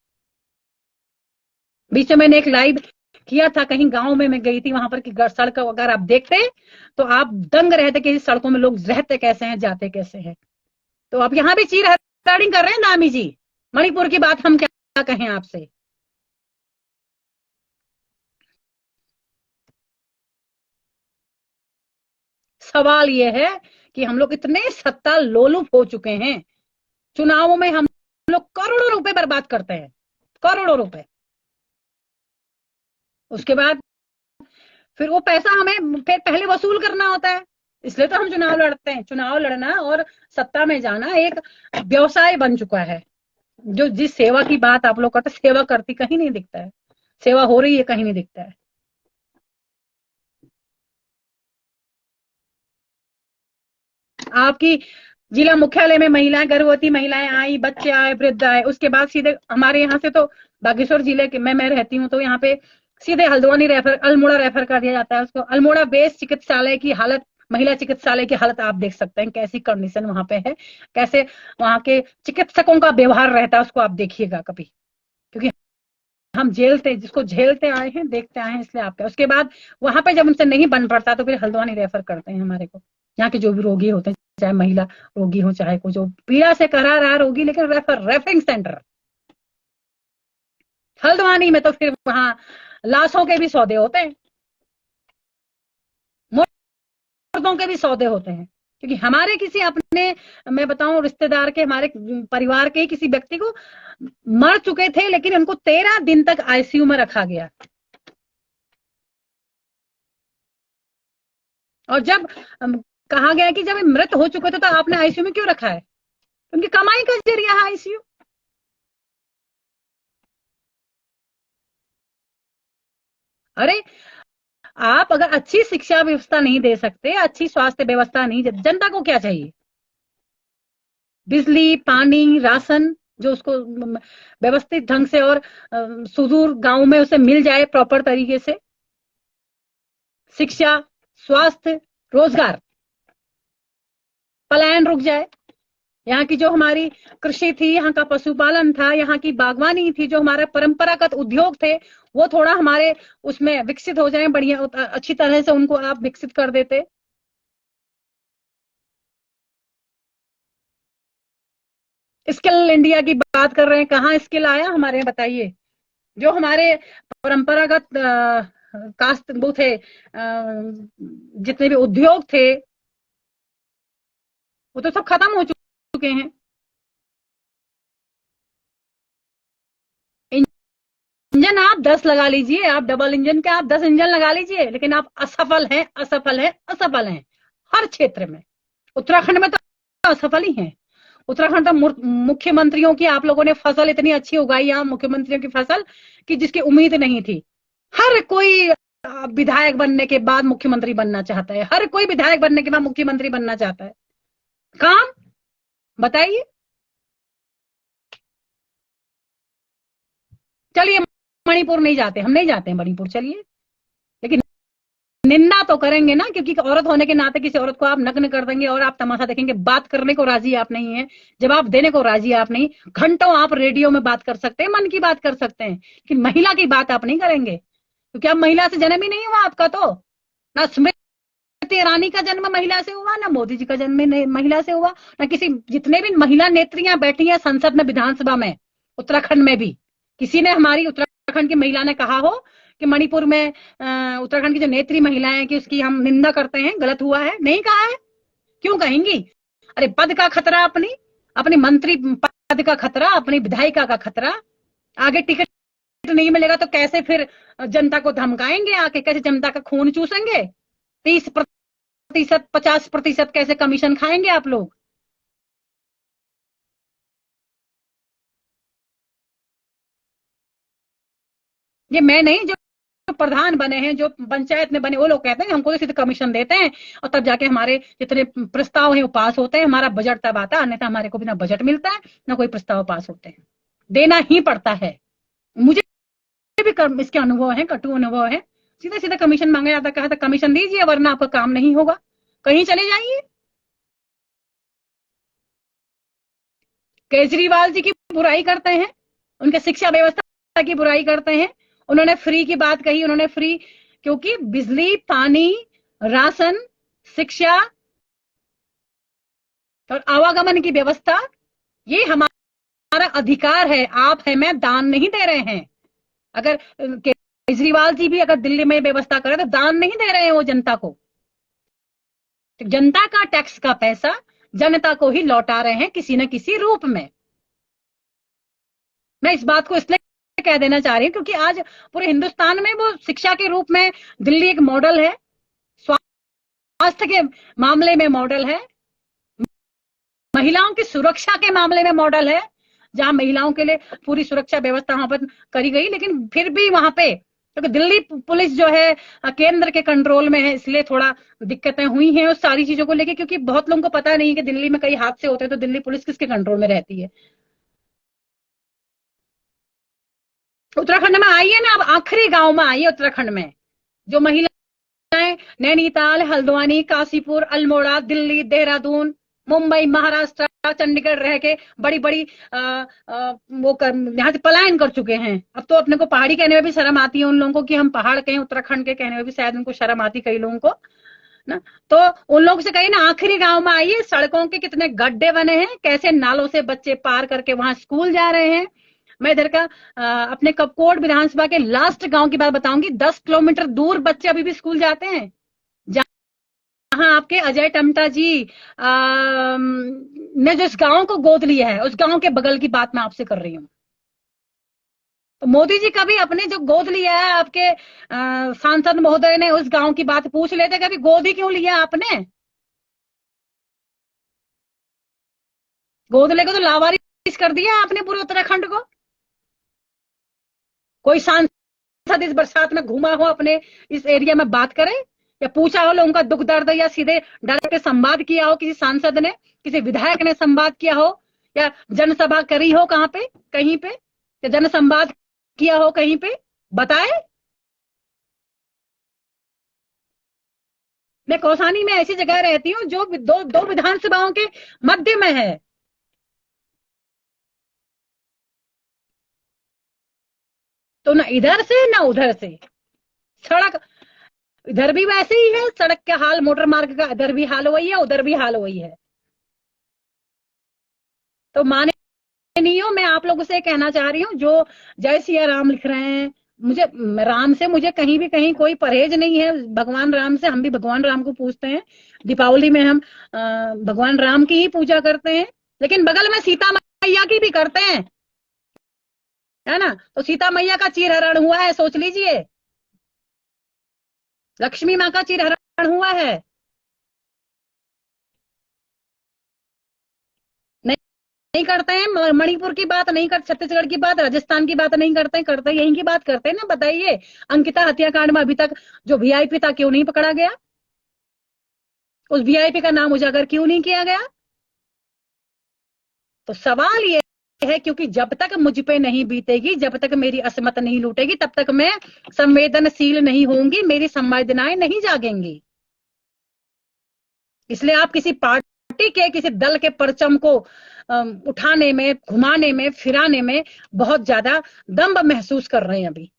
बीच में मैंने एक लाइव किया था, कहीं गांव में मैं गई थी, वहां पर की सड़क अगर आप देखते तो आप दंग रहते कि सड़कों में लोग रहते कैसे हैं, जाते कैसे हैं। तो आप यहाँ भी चीर हत्याड़ी कर रहे हैं नामी जी। मणिपुर की बात हम क्या कहें आपसे? सवाल ये है कि हम लोग इतने सत्ता लोलुप हो चुके हैं, चुनावों में हम लोग करोड़ों रुपए बर्बाद करते हैं, करोड़ों रुपए। उसके बाद फिर वो पैसा हमें फिर पहले वसूल करना होता है। इसलिए तो हम चुनाव लड़ते हैं। चुनाव लड़ना और सत्ता में जाना एक व्यवसाय बन चुका है। जो जिस सेवा की बात आप लोग करते, सेवा करती कहीं नहीं दिखता है, सेवा हो रही है कहीं नहीं दिखता है। आपकी जिला मुख्यालय में महिलाएं, गर्भवती महिलाएं आई, बच्चे आए, वृद्ध आए, उसके बाद सीधे हमारे यहाँ से तो बागेश्वर जिले के मैं रहती हूँ, तो यहाँ पे सीधे हल्द्वानी रेफर, अल्मोड़ा रेफर कर दिया जाता है उसको। अल्मोड़ा बेस चिकित्सालय की हालत, महिला चिकित्सालय की हालत आप देख सकते हैं, कैसी कंडीशन वहां पे है, कैसे वहां के चिकित्सकों का व्यवहार रहता है, उसको आप देखिएगा कभी। क्योंकि हम झेलते, जिसको झेलते आए हैं, देखते आए हैं, इसलिए आपके उसके बाद वहां पे जब उनसे नहीं बन पड़ता तो फिर हल्द्वानी रेफर करते हैं हमारे को। यहाँ के जो भी रोगी होते हैं, चाहे महिला रोगी हो, चाहे कोई जो पीड़ा से करा रहा रोगी, लेकिन रेफरिंग सेंटर हल्द्वानी में। तो फिर वहां लाशों के भी सौदे होते हैं, मुर्दों के भी सौदे होते हैं। क्योंकि हमारे किसी अपने, मैं बताऊं, रिश्तेदार के, हमारे परिवार के ही किसी व्यक्ति को मर चुके थे, लेकिन उनको 13 दिन तक आईसीयू में रखा गया। और जब कहा गया कि जब मृत हो चुके थे तो आपने आईसीयू में क्यों रखा है? उनकी कमाई का जरिया है आईसीयू। अरे आप अगर अच्छी शिक्षा व्यवस्था नहीं दे सकते, अच्छी स्वास्थ्य व्यवस्था नहीं, जनता को क्या चाहिए? बिजली, पानी, राशन, जो उसको व्यवस्थित ढंग से और सुदूर गांव में उसे मिल जाए प्रॉपर तरीके से। शिक्षा, स्वास्थ्य, रोजगार, पलायन रुक जाए। यहाँ की जो हमारी कृषि थी, यहाँ का पशुपालन था, यहाँ की बागवानी थी, जो हमारा परंपरागत उद्योग थे, वो थोड़ा हमारे उसमें विकसित हो जाए, बढ़िया अच्छी तरह से उनको आप विकसित कर देते। स्किल इंडिया की बात कर रहे हैं, कहाँ स्किल आया हमारे यहाँ बताइए। जो हमारे परंपरागत कास्ट वो थे, जितने भी उद्योग थे, वो तो सब खत्म हो चुके हैं। इंजन आप 10 लगा लीजिए, आप डबल इंजन के आप 10 इंजन लगा लीजिए, लेकिन आप असफल हैं, असफल हैं, असफल हैं हर क्षेत्र में। उत्तराखंड में तो असफल ही हैं। उत्तराखंड तो मुख्यमंत्रियों की आप लोगों ने फसल इतनी अच्छी उगाई, यहाँ मुख्यमंत्रियों की फसल कि जिसकी उम्मीद नहीं थी। हर कोई विधायक बनने के बाद मुख्यमंत्री बनना चाहता है, हर कोई विधायक बनने के बाद मुख्यमंत्री बनना चाहता है। काम बताइए। चलिए मणिपुर नहीं जाते, हम नहीं जाते हैं मणिपुर, चलिए, लेकिन निंदा तो करेंगे ना, क्योंकि औरत होने के नाते किसी औरत को आप नग्न कर देंगे और आप तमाशा देखेंगे। बात करने को राजी आप नहीं है, जवाब देने को राजी आप नहीं। घंटों आप रेडियो में बात कर सकते हैं, मन की बात कर सकते हैं, लेकिन महिला की बात आप नहीं करेंगे, क्योंकि अब महिला से जन्म ही नहीं हुआ आपका। तो ना स्मृति ईरानी का जन्म महिला से हुआ, ना मोदी जी का जन्म महिला से हुआ, ना किसी, जितने भी महिला नेत्रियां बैठी हैं संसद में, विधानसभा में, उत्तराखंड में भी, किसी ने हमारी उत्तराखंड की महिला ने कहा हो कि मणिपुर में उत्तराखंड की जो नेत्री महिलाएं हैं कि उसकी हम निंदा करते हैं, गलत हुआ है? नहीं कहा है। क्यों कहेंगी? अरे पद का खतरा, अपनी अपनी मंत्री पद का खतरा, अपनी विधायिका का खतरा। आगे टिकट नहीं मिलेगा तो कैसे फिर जनता को धमकाएंगे आके, कैसे जनता का खून चूसेंगे? 30%, 50% कैसे कमीशन खाएंगे आप लोग? ये मैं नहीं, जो प्रधान बने हैं, जो पंचायत में बने, वो लोग कहते हैं हमको तो सीधे कमीशन देते हैं, और तब जाके हमारे जितने प्रस्ताव हैं वो पास होते हैं, हमारा बजट तब आता है, अन्यथा हमारे को बिना बजट मिलता है, ना कोई प्रस्ताव पास होते हैं। देना ही पड़ता है। मुझे भी इसके अनुभव है, कटु अनुभव है। सीधा सीधा कमीशन मांगा जाता, कहा था कमीशन दीजिए वरना आपका काम नहीं होगा, कहीं चले जाइए। केजरीवाल जी की बुराई करते हैं, उनके शिक्षा व्यवस्था की बुराई करते हैं। उन्होंने फ्री की बात कही, उन्होंने फ्री, क्योंकि बिजली, पानी, राशन, शिक्षा और आवागमन की व्यवस्था, ये हमारा अधिकार है। आप है मैं दान नहीं दे रहे हैं। अगर केजरीवाल जी भी अगर दिल्ली में व्यवस्था करें तो दान नहीं दे रहे हैं वो जनता को। तो जनता का टैक्स का पैसा जनता को ही लौटा रहे हैं किसी न किसी रूप में। मैं इस बात को इसलिए कह देना चाह रही हूँ क्योंकि आज पूरे हिंदुस्तान में वो शिक्षा के रूप में दिल्ली एक मॉडल है, स्वास्थ्य के मामले में मॉडल है, महिलाओं की सुरक्षा के मामले में मॉडल है, जहां महिलाओं के लिए पूरी सुरक्षा व्यवस्था वहां पर करी गई। लेकिन फिर भी वहां पे क्योंकि दिल्ली पुलिस जो है केंद्र के कंट्रोल में है, इसलिए थोड़ा दिक्कतें हुई हैं उस सारी चीजों को लेके, क्योंकि बहुत लोगों को पता नहीं है कि दिल्ली में कई हादसे होते हैं तो दिल्ली पुलिस किसके कंट्रोल में रहती है। उत्तराखंड में आइए ना, अब आखिरी गांव में आइए उत्तराखंड में, जो महिलाएं नैनीताल, हल्द्वानी, काशीपुर, अल्मोड़ा, दिल्ली, देहरादून, मुंबई, महाराष्ट्र, चंडीगढ़ रह के बड़ी बड़ी वो यहाँ से पलायन कर चुके हैं। अब तो अपने को पहाड़ी कहने में भी शर्म आती है उन लोगों को कि हम पहाड़ कहें, उत्तराखंड के कहने में भी शायद उनको शर्म आती कई लोगों को ना। तो उन लोगों से कहिए ना, आखिरी गांव में आइए, सड़कों के कितने गड्ढे बने हैं, कैसे नालों से बच्चे पार करके वहां स्कूल जा रहे हैं। मैं इधर का अपने कपकोट विधानसभा के लास्ट गांव की बात बताऊंगी। 10 किलोमीटर दूर बच्चे अभी भी स्कूल जाते हैं, जहां आपके अजय टमटा जी ने जिस गांव को गोद लिया है, उस गांव के बगल की बात मैं आपसे कर रही हूँ। तो मोदी जी कभी अपने जो गोद लिया है आपके सांसद महोदय ने, उस गांव की बात पूछ लेते, कभी गोद ही क्यों लिया आपने? गोद लेकर तो लावारिस कर दिया आपने पूरे उत्तराखंड को। कोई सांसद इस बरसात में घूमा हो अपने इस एरिया में बात करे, या पूछा हो लोगों का दुख दर्द, या सीधे डायरेक्ट संवाद किया हो किसी सांसद ने, किसी विधायक ने संवाद किया हो, या जनसभा करी हो कहां पे, कहीं पे, या जन संवाद किया हो कहीं पे, बताए। मैं कौसानी में ऐसी जगह रहती हूँ जो दो विधानसभाओं के मध्य में है। तो ना इधर से ना उधर से सड़क, इधर भी वैसे ही है सड़क का हाल, मोटर मार्ग का इधर भी हाल वही है, उधर भी हाल वही है। तो माने नहीं हो, मैं आप लोगों से कहना चाह रही हूँ, जो जय सिया राम लिख रहे हैं, मुझे राम से मुझे कहीं भी कहीं कोई परहेज नहीं है। भगवान राम से हम भी भगवान राम को पूजते हैं। दीपावली में हम भगवान राम की ही पूजा करते हैं, लेकिन बगल में सीता मैया की भी करते हैं, है ना। तो सीता मैया का चीरहरण हुआ है, सोच लीजिए। लक्ष्मी माँ का चीरहरण हुआ है। नहीं, नहीं करते हैं। मणिपुर की बात नहीं करते, छत्तीसगढ़ की बात, राजस्थान की बात नहीं करते, करते यहीं की बात करते हैं ना। बताइए, अंकिता हत्याकांड में अभी तक जो वीआईपी था क्यों नहीं पकड़ा गया? उस वीआईपी का नाम उजागर क्यों नहीं किया गया? तो सवाल ये है, क्योंकि जब तक मुझ पे नहीं बीतेगी, जब तक मेरी असमत नहीं लूटेगी, तब तक मैं संवेदनशील नहीं होंगी, मेरी संवेदनाएं नहीं जागेंगी। इसलिए आप किसी पार्टी के, किसी दल के परचम को उठाने में, घुमाने में, फिराने में बहुत ज्यादा दम्भ महसूस कर रहे हैं अभी।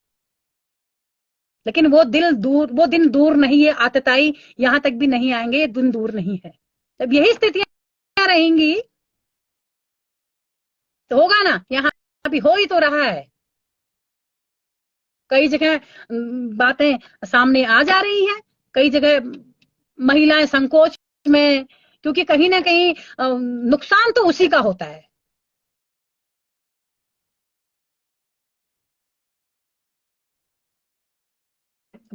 लेकिन वो दिन दूर नहीं है, आतताई यहां तक भी नहीं आएंगे, ये दिन दूर नहीं है। जब यही स्थितियां रहेंगी तो होगा ना, यहाँ अभी हो ही तो रहा है। कई जगह बातें सामने आ जा रही हैं, कई जगह महिलाएं संकोच में, क्योंकि कहीं ना कहीं नुकसान तो उसी का होता है।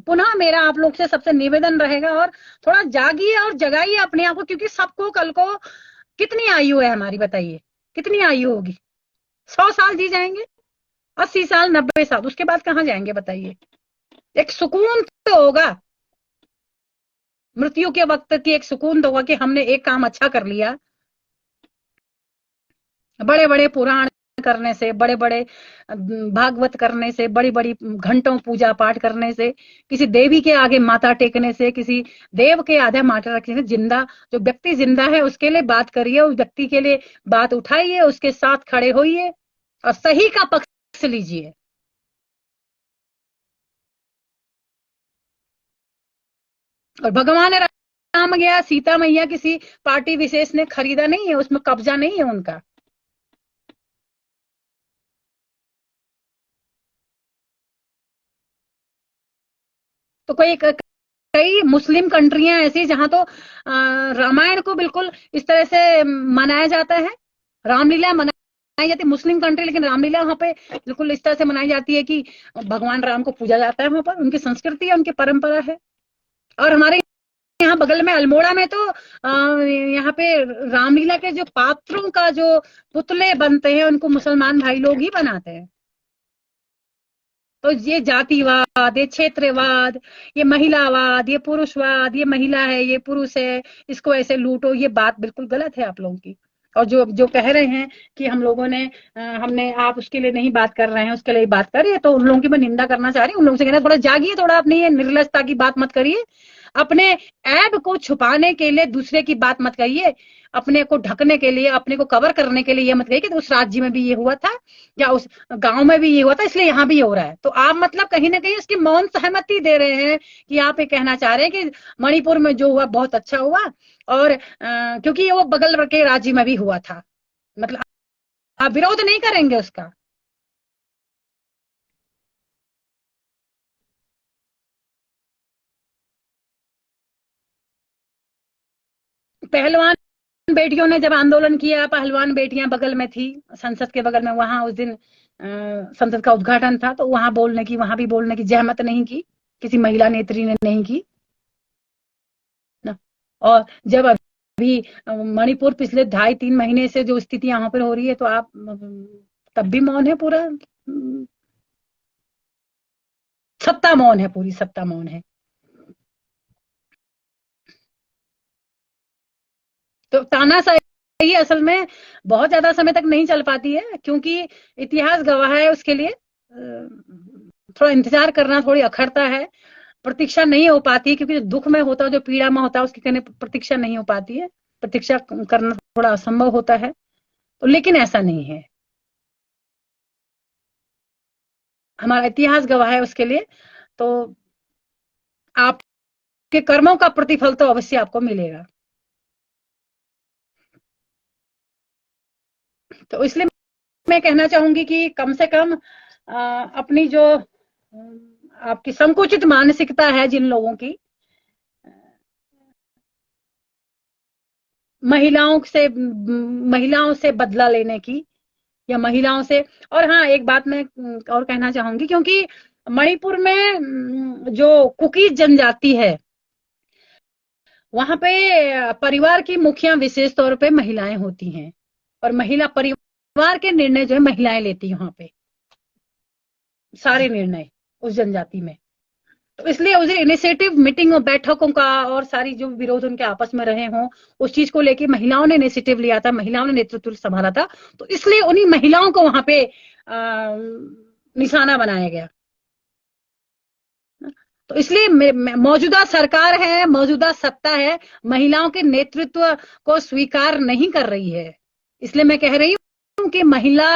पुनः मेरा आप लोग से सबसे निवेदन रहेगा, और थोड़ा जागिए और जगाइए अपने आप को, क्योंकि सबको कल को, कितनी आयु है हमारी बताइए, कितनी आयु होगी? 100 साल जी जाएंगे, 80 साल, 90 साल, उसके बाद कहाँ जाएंगे बताइए? एक सुकून तो होगा, मृत्यु के वक्त की एक सुकून तो होगा कि हमने एक काम अच्छा कर लिया। बड़े बड़े पुराण करने से, बड़े बड़े भागवत करने से, बड़ी बड़ी घंटों पूजा पाठ करने से, किसी देवी के आगे माथा टेकने से, किसी देव के आधे माथा रखने से, जिंदा, जो व्यक्ति जिंदा है उसके लिए बात करिए, उस व्यक्ति के लिए बात उठाइए, उसके साथ खड़े होइए और सही का पक्ष लीजिए। और भगवान राम गया, सीता मैया किसी पार्टी विशेष ने खरीदा नहीं है, उसमें कब्जा नहीं है उनका। तो कई मुस्लिम कंट्रियां ऐसी जहां तो रामायण को बिल्कुल इस तरह से मनाया जाता है, रामलीला मनाई जाती है मुस्लिम कंट्री, लेकिन रामलीला वहां पे बिल्कुल इस तरह से मनाई जाती है कि भगवान राम को पूजा जाता है वहां पर, उनकी संस्कृति है, उनकी परंपरा है। और हमारे यहाँ बगल में अल्मोड़ा में तो यहाँ पे रामलीला के जो पात्रों का जो पुतले बनते हैं, उनको मुसलमान भाई लोग ही बनाते हैं। तो ये जातिवाद, ये क्षेत्रवाद, ये महिलावाद, ये पुरुषवाद, ये महिला है, ये पुरुष है, इसको ऐसे लूटो, ये बात बिल्कुल गलत है आप लोगों की। और जो जो कह रहे हैं कि हम लोगों ने हमने, आप उसके लिए नहीं बात कर रहे हैं, उसके लिए बात करिए, तो उन लोगों की मैं निंदा करना चाह रही हूँ। उन लोगों से कहना, थोड़ा जागिए, थोड़ा अपनी ये निर्लजता की बात मत करिए, अपने ऐब को छुपाने के लिए दूसरे की बात मत कहिए, अपने को ढकने के लिए, अपने को कवर करने के लिए ये मत कहिए कि उस राज्य में भी ये हुआ था या उस गांव में भी ये हुआ था इसलिए यहाँ भी हो रहा है। तो आप मतलब कहीं ना कहीं उसकी मौन सहमति दे रहे हैं, कि आप ये कहना चाह रहे हैं कि मणिपुर में जो हुआ बहुत अच्छा हुआ, और क्योंकि वो बगल के राज्य में भी हुआ था, मतलब आप विरोध नहीं करेंगे उसका? पहलवान बेटियों ने जब आंदोलन किया, पहलवान बेटियां बगल में थी, संसद के बगल में, वहां उस दिन संसद का उद्घाटन था, तो वहां भी बोलने की जहमत नहीं की, किसी महिला नेत्री ने नहीं की ना। और जब अभी मणिपुर पिछले 2.5-3 महीने से जो स्थिति यहाँ पर हो रही है, तो आप तब भी मौन है पूरा, सत्ता मौन है, पूरी सत्ता मौन है। तो तानाशाही असल में बहुत ज्यादा समय तक नहीं चल पाती है, क्योंकि इतिहास गवाह है उसके लिए, थोड़ा इंतजार करना थोड़ी अखरता है, प्रतीक्षा नहीं हो पाती है, क्योंकि जो दुख में होता है, जो पीड़ा में होता है, उसकी कहने प्रतीक्षा नहीं हो पाती है, प्रतीक्षा करना थोड़ा असंभव होता है। तो लेकिन ऐसा नहीं है। हमारा इतिहास गवाह है उसके लिए। तो आपके कर्मों का प्रतिफल तो अवश्य आपको मिलेगा। तो इसलिए मैं कहना चाहूंगी कि कम से कम अपनी जो आपकी संकुचित मानसिकता है जिन लोगों की, महिलाओं से बदला लेने की, या महिलाओं से। और हाँ, एक बात मैं और कहना चाहूंगी, क्योंकि मणिपुर में जो कुकीज जनजाति है, वहां पे परिवार की मुखिया विशेष तौर पे महिलाएं होती हैं, और महिला परिवार के निर्णय जो है महिलाएं लेती हैं वहां पे, सारे निर्णय उस जनजाति में। तो इसलिए उसे इनिशिएटिव मीटिंग और बैठकों का, और सारी जो विरोध उनके आपस में रहे हों, उस चीज को लेके महिलाओं ने इनिशिएटिव लिया था, महिलाओं ने नेतृत्व संभाला था। तो इसलिए उन्हीं महिलाओं को वहां पे निशाना बनाया गया। तो इसलिए मौजूदा सरकार है, मौजूदा सत्ता है, महिलाओं के नेतृत्व को स्वीकार नहीं कर रही है। इसलिए मैं कह रही हूं कि महिला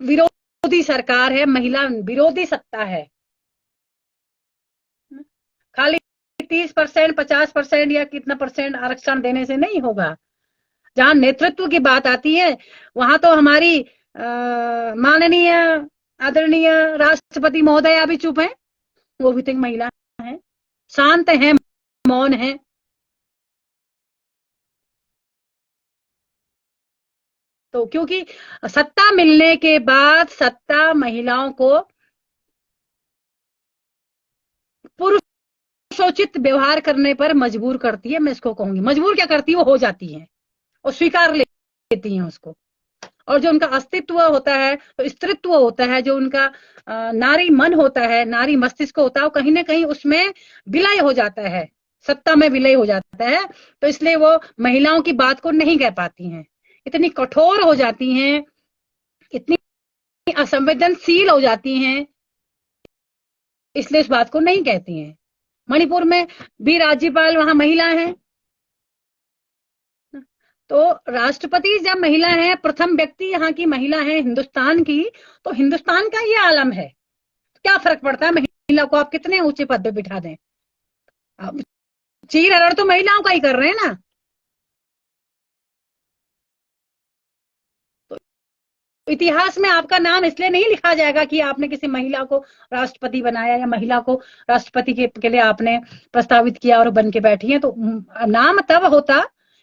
विरोधी सरकार है, महिला विरोधी सत्ता है। खाली 30%, 50% या कितना परसेंट आरक्षण देने से नहीं होगा। जहां नेतृत्व की बात आती है, वहां तो हमारी माननीय आदरणीय राष्ट्रपति महोदया भी चुप है, वो भी तो एक महिला है, शांत है, मौन है। तो क्योंकि सत्ता मिलने के बाद सत्ता महिलाओं को पुरुषोचित व्यवहार करने पर मजबूर करती है। मैं इसको कहूंगी, मजबूर क्या करती है, वो हो जाती है और स्वीकार लेती हैं उसको। और जो उनका अस्तित्व होता है, तो स्त्रीत्व होता है, जो उनका नारी मन होता है, नारी मस्तिष्क होता है, वो कहीं ना कहीं उसमें विलय हो जाता है, सत्ता में विलय हो जाता है। तो इसलिए वो महिलाओं की बात को नहीं कह पाती हैं, इतनी कठोर हो जाती हैं, इतनी असंवेदनशील हो जाती हैं, इसलिए इस बात को नहीं कहती हैं। मणिपुर में भी राज्यपाल वहां महिला है, तो राष्ट्रपति जब महिला है, प्रथम व्यक्ति यहाँ की महिला है हिंदुस्तान की, तो हिंदुस्तान का ये आलम है। क्या फर्क पड़ता है महिला को आप कितने ऊंचे पद पे बिठा दें, आप चीर हरण तो महिलाओं का ही कर रहे हैं ना। तो इतिहास में आपका नाम इसलिए नहीं लिखा जाएगा कि आपने किसी महिला को राष्ट्रपति बनाया, या महिला को राष्ट्रपति के लिए आपने प्रस्तावित किया और बन के बैठी है। तो नाम तब होता,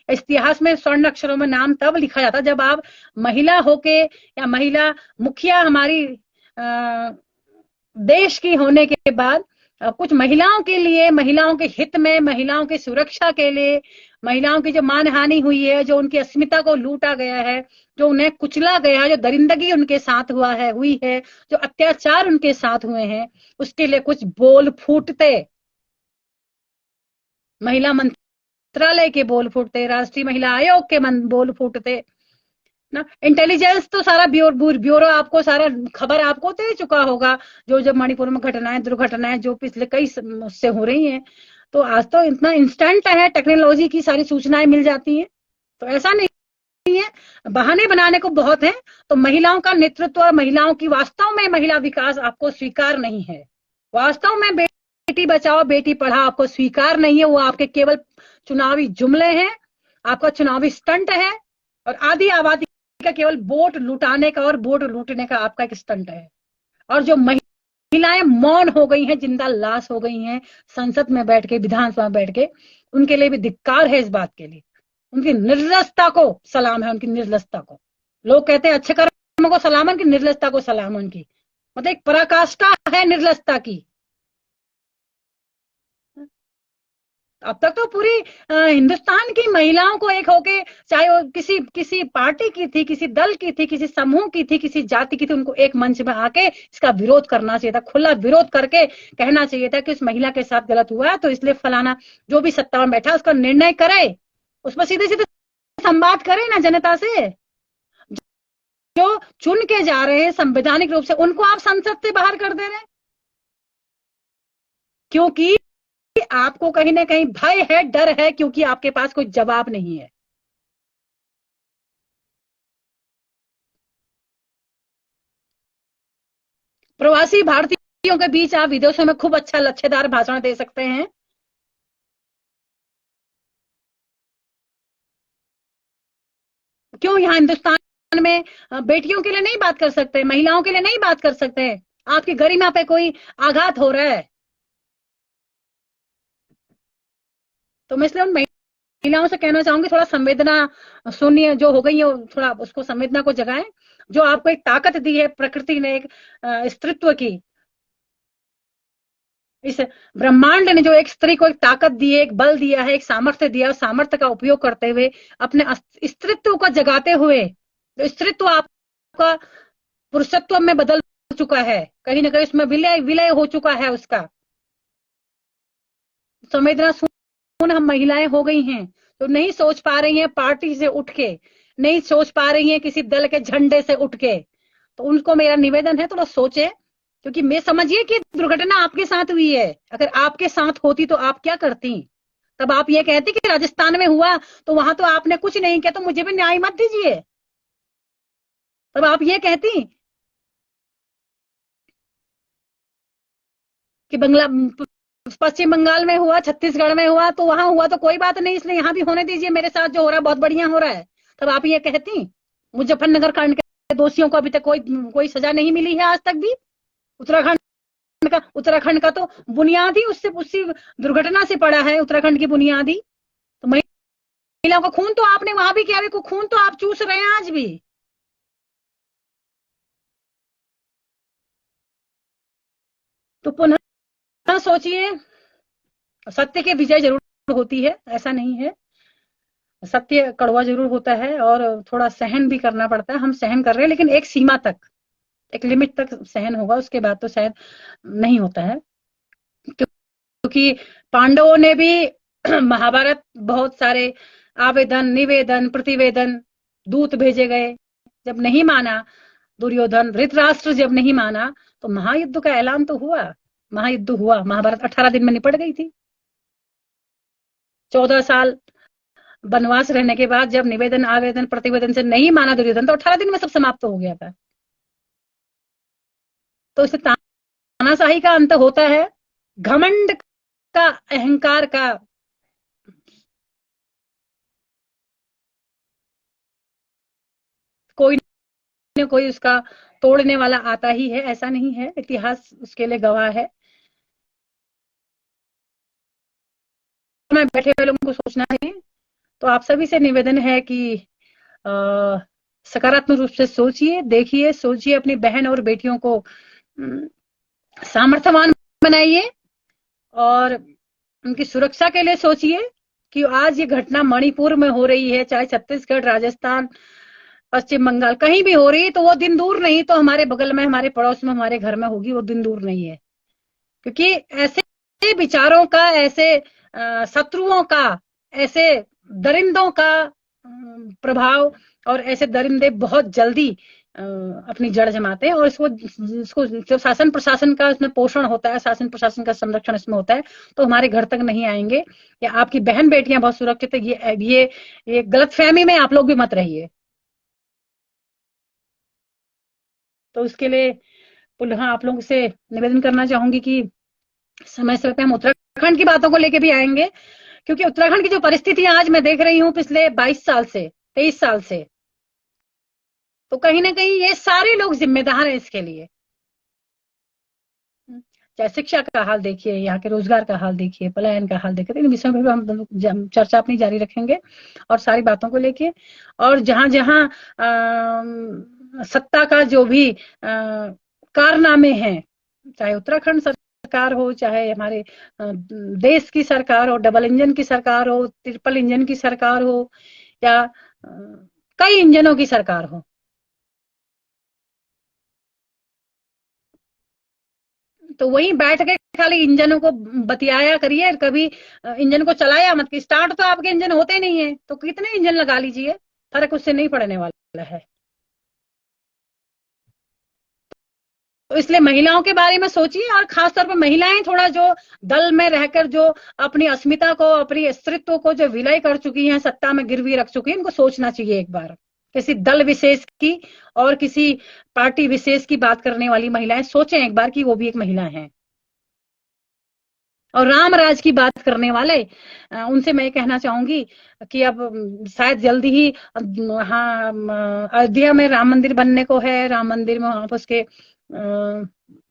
इतिहास में स्वर्ण अक्षरों में नाम तब लिखा जाता जब आप महिला होके, या महिला मुखिया हमारी देश की होने के बाद कुछ महिलाओं के लिए, महिलाओं के हित में, महिलाओं की सुरक्षा के लिए, महिलाओं की जो मानहानि हुई है, जो उनकी अस्मिता को लूटा गया है, जो उन्हें कुचला गया है, जो दरिंदगी उनके साथ हुई है, जो अत्याचार उनके साथ हुए हैं, उसके लिए कुछ बोल फूटते, महिला मंत्रालय के बोल फूटते, राष्ट्रीय महिला आयोग के बोल फूटते ना। इंटेलिजेंस तो सारा ब्यूरो आपको सारा खबर आपको दे चुका होगा, जो जब मणिपुर में घटनाएं, दुर्घटनाएं जो पिछले कई उससे हो रही हैं। तो आज तो इतना इंस्टेंट है, टेक्नोलॉजी की सारी सूचनाएं मिल जाती हैं। तो ऐसा नहीं है, बहाने बनाने को बहुत है। तो महिलाओं का नेतृत्व और महिलाओं की वास्तव में महिला विकास आपको स्वीकार नहीं है। वास्तव में बेटी बचाओ बेटी पढ़ाओ आपको स्वीकार नहीं है। वो आपके केवल चुनावी जुमले हैं, आपका चुनावी स्टंट है, और आधी आबादी का केवल वोट लुटाने का और वोट लूटने का आपका एक स्टंट है। और जो महिलाएं मौन हो गई हैं, जिंदा लाश हो गई हैं संसद में बैठ के, विधानसभा में बैठ के, उनके लिए भी धिक्कार है इस बात के लिए। उनकी निर्लजता को सलाम है, उनकी निर्लजता को। लोग कहते हैं अच्छे कर्मों को सलाम है, उनकी निर्लजता को सलाम है। उनकी मतलब एक पराकाष्ठा है निर्लजता की। अब तक तो पूरी हिंदुस्तान की महिलाओं को एक होके, चाहे वो किसी किसी पार्टी की थी, किसी दल की थी, किसी समूह की थी, किसी जाति की थी, उनको एक मंच में आके इसका विरोध करना चाहिए था, खुला विरोध करके कहना चाहिए था कि उस महिला के साथ गलत हुआ है, तो इसलिए फलाना जो भी सत्ता में बैठा उसका निर्णय करे, उस पर सीधे सीधे संवाद करे ना जनता से। जो चुन के जा रहे हैं संवैधानिक रूप से, उनको आप संसद से बाहर कर दे रहे हैं, क्योंकि आपको कहीं ना कहीं भय है, डर है, क्योंकि आपके पास कोई जवाब नहीं है। प्रवासी भारतीयों के बीच आप विदेशों में खूब अच्छा लच्छेदार भाषण दे सकते हैं। क्यों यहाँ हिंदुस्तान में बेटियों के लिए नहीं बात कर सकते, महिलाओं के लिए नहीं बात कर सकते? आपकी गरिमा पे कोई आघात हो रहा है तो मैं इसलिए उन महिलाओं से कहना चाहूंगी, थोड़ा संवेदना शून्य जो हो गई है थोड़ा उसको संवेदना को जगाएं। जो आपको एक ताकत दी है प्रकृति ने, एक स्त्रीत्व की, इस ब्रह्मांड ने जो एक स्त्री को एक ताकत दी है, एक बल दिया है, एक सामर्थ्य दिया है, उस सामर्थ्य का उपयोग करते हुए अपने स्त्रीत्व को जगाते हुए, जो स्त्रीत्व आपका पुरुषत्व में बदल चुका है, कहीं ना कहीं उसमें विलय विलय हो चुका है उसका। संवेदना शून्य हम महिलाएं हो गई हैं, तो नहीं सोच पा रही हैं पार्टी से उठ के, नहीं सोच पा रही हैं किसी दल के झंडे से उठ के, तो उनको मेरा निवेदन है थोड़ा सोचे। क्योंकि मैं समझिए कि दुर्घटना आपके साथ हुई है, अगर आपके साथ होती तो आप क्या करती? तब आप ये कहती कि राजस्थान में हुआ तो वहां तो आपने कुछ नहीं किया, तो मुझे भी न्याय मत दीजिए। तब आप ये कहती कि पश्चिम बंगाल में हुआ, छत्तीसगढ़ में हुआ, तो वहां हुआ तो कोई बात नहीं, इसलिए यहाँ भी होने दीजिए, मेरे साथ जो हो रहा है बहुत बढ़िया हो रहा है। तब आप ये कहती? मुजफ्फरनगर कांड के दोषियों को अभी तक कोई कोई सजा नहीं मिली है आज तक भी। उत्तराखंड का तो बुनियाद ही उससे उसी दुर्घटना से पड़ा है, उत्तराखंड की बुनियादी। तो महिलाओं का खून तो आपने वहां भी किया, खून तो आप चूस रहे हैं आज भी। तो पुनः सोचिए, सत्य की विजय जरूर होती है, ऐसा नहीं है, सत्य कड़वा जरूर होता है और थोड़ा सहन भी करना पड़ता है। हम सहन कर रहे हैं लेकिन एक सीमा तक, एक लिमिट तक सहन होगा, उसके बाद तो शायद नहीं होता है। क्योंकि पांडवों ने भी महाभारत बहुत सारे आवेदन, निवेदन, प्रतिवेदन, दूत भेजे गए, जब नहीं माना दुर्योधन, धृतराष्ट्र जब नहीं माना तो महायुद्ध का ऐलान तो हुआ, महायुद्ध हुआ, महाभारत 18 दिन में निपट गई थी। 14 साल वनवास रहने के बाद जब निवेदन, आवेदन, प्रतिवेदन से नहीं माना दुर्योधन, तो 18 दिन में सब समाप्त हो गया था। तो इससे तानाशाही का अंत होता है, घमंड का, अहंकार का, कोई न कोई उसका तोड़ने वाला आता ही है, ऐसा नहीं है, इतिहास उसके लिए गवाह है। मैं बैठे हुए लोगों को सोचना है, तो आप सभी से निवेदन है कि सकारात्मक रूप से सोचिए, देखिए, सोचिए, अपनी बहन और बेटियों को सामर्थ्यवान बनाइए और उनकी सुरक्षा के लिए सोचिए कि आज ये घटना मणिपुर में हो रही है, चाहे छत्तीसगढ़, राजस्थान, पश्चिम बंगाल, कहीं भी हो रही है, तो वो दिन दूर नहीं, तो हमारे बगल में, हमारे पड़ोस में, हमारे घर में होगी, वो दिन दूर नहीं है। क्योंकि ऐसे विचारों का, ऐसे शत्रुओं का, ऐसे दरिंदों का प्रभाव, और ऐसे दरिंदे बहुत जल्दी अपनी जड़ जमाते हैं, और इसको जो शासन प्रशासन का इसमें पोषण होता है, शासन प्रशासन का संरक्षण इसमें होता है, तो हमारे घर तक नहीं आएंगे। या आपकी बहन बेटियां बहुत सुरक्षित है, ये गलतफहमी में आप लोग भी मत रहिए। तो उसके लिए पुनः आप लोगों से निवेदन करना चाहूंगी कि समय समय पे हम उत्तराखंड की बातों को लेके भी आएंगे, क्योंकि उत्तराखंड की जो परिस्थिति आज मैं देख रही हूँ पिछले 22 साल से, 23 साल से, तो कहीं ना कहीं ये सारे लोग जिम्मेदार हैं इसके लिए। चाहे शिक्षा का हाल देखिए, यहाँ के रोजगार का हाल देखिए, पलायन का हाल देखिए, इन विषयों पर भी हम चर्चा अपनी जारी रखेंगे और सारी बातों को लेके। और जहां जहां सत्ता का जो भी कारनामे हैं, चाहे उत्तराखंड सरकार हो, चाहे हमारे देश की सरकार हो, डबल इंजन की सरकार हो, ट्रिपल इंजन की सरकार हो, या कई इंजनों की सरकार हो, तो वहीं बैठ के खाली इंजनों को बतियाया करिए, कभी इंजन को चलाया मत। कि स्टार्ट तो आपके इंजन होते नहीं है, तो कितने इंजन लगा लीजिए, फर्क उससे नहीं पड़ने वाला है। तो इसलिए महिलाओं के बारे में सोचिए, और खासतौर पर महिलाएं थोड़ा जो दल में रहकर जो अपनी अस्मिता को, अपनी स्त्रीत्व को जो विलय कर चुकी हैं, सत्ता में गिरवी रख चुकी हैं, इनको सोचना चाहिए एक बार। किसी दल विशेष की और किसी पार्टी विशेष की बात करने वाली महिलाएं सोचें एक बार कि वो भी एक महिला है। और राम राज की बात करने वाले उनसे मैं कहना चाहूंगी कि अब शायद जल्दी ही हाँ अयोध्या में राम मंदिर बनने को है, राम मंदिर में वहां पर उसके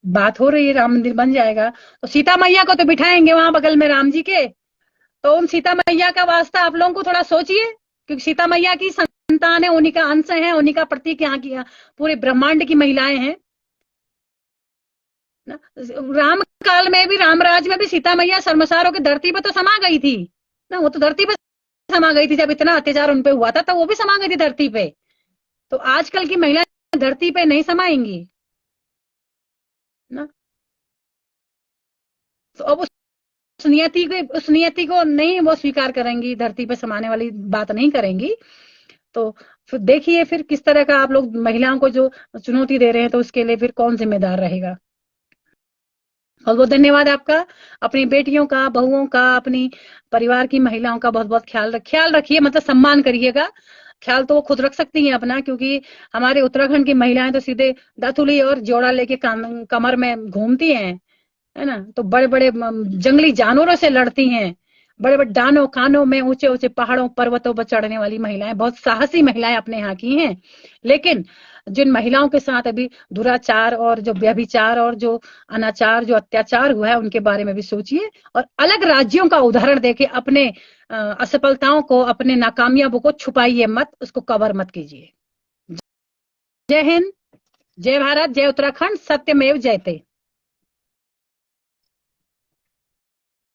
बात हो रही है, राम मंदिर बन जाएगा तो सीता मैया को तो बिठाएंगे वहां बगल में राम जी के। तो उन सीता मैया का वास्ता आप लोगों को थोड़ा सोचिए, क्योंकि सीता मैया की संतान है, उन्हीं का अंश है, उन्हीं का प्रतीक यहाँ की पूरे ब्रह्मांड की महिलाएं हैं ना। राम काल में भी, रामराज में भी सीता मैया शर्मसार होकर धरती पे तो समा गई थी ना, वो तो धरती पे समा गई थी, जब इतना अत्याचार उनपे हुआ था तो वो भी समा गई थी धरती पे। तो आजकल की महिलाएं धरती पे नहीं समाएंगी ना। तो अब उस नियति को नहीं वो स्वीकार करेंगी, धरती पे समाने वाली बात नहीं करेंगी। तो फिर देखिए फिर किस तरह का आप लोग महिलाओं को जो चुनौती दे रहे हैं, तो उसके लिए फिर कौन जिम्मेदार रहेगा। बहुत बहुत धन्यवाद आपका। अपनी बेटियों का, बहुओं का, अपनी परिवार की महिलाओं का बहुत बहुत ख्याल रखिए, मतलब सम्मान करिएगा। ख्याल तो वो खुद रख सकती हैं अपना, क्योंकि हमारे उत्तराखंड की महिलाएं तो सीधे दातुली और जोड़ा लेके कमर में घूमती हैं, है ना। तो बड़े बड़े जंगली जानवरों से लड़ती हैं, बड़े बड़े डानों कानों में, ऊंचे ऊंचे पहाड़ों पर्वतों पर चढ़ने वाली महिलाएं, बहुत साहसी महिलाएं अपने यहाँ की हैं। लेकिन जिन महिलाओं के साथ अभी दुराचार और जो व्यभिचार और जो अनाचार, जो अत्याचार हुआ है, उनके बारे में भी सोचिए और अलग राज्यों का उदाहरण देके अपने असफलताओं को, अपने नाकामयाबों को छुपाइए मत, उसको कवर मत कीजिए। जय हिंद, जय भारत, जय उत्तराखंड, सत्यमेव जयते।